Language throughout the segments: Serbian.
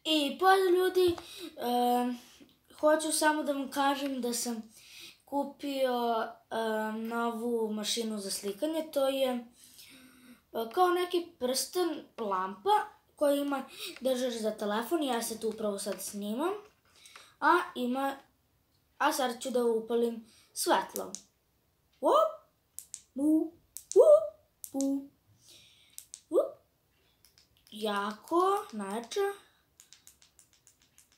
I pozdrav ljudi, hoću samo da vam kažem da sam kupio novu mašinu za slikanje. To je kao neki prsten lampa koja ima držač za telefon. Ja se tu upravo sad snimam. A sad ću da upalim svetlo. Jako, najjače.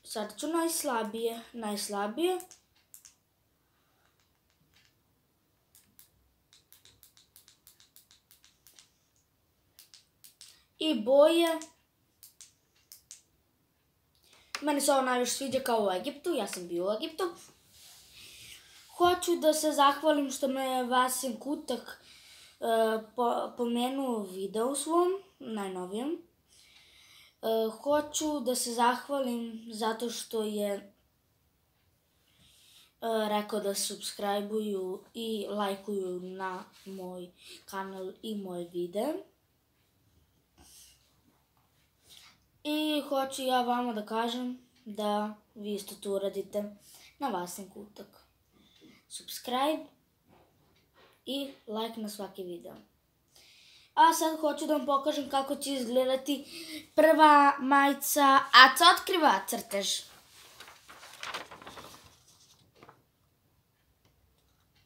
Sad ću najslabije. I boje. Meni se ovo najviše sviđa kao u Egiptu, ja sam bio u Egiptu. Hoću da se zahvalim što me Vasin Kutak pomenuo u videu svom, najnovijem. Hoću da se zahvalim zato što je rekao da subscribe-uju i lajkuju na moj kanal i moje videe. I hoću ja vama da kažem da vi isto to uradite na Vasin Kutak. Subscribe i like na svaki video. A sad hoću da vam pokažem kako će izgledati prva majica Aca otkriva crtež.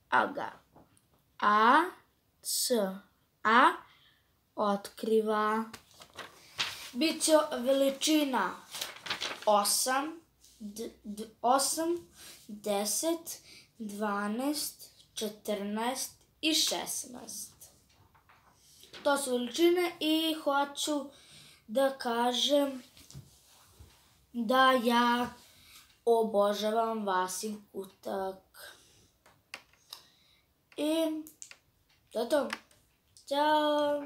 Aga. A otkriva. Biće veličina 8, 10, 12, 14 i 16. To su veličine i hoću da kažem da ja obožavam Vasin Kutak. I to je to. Ćao!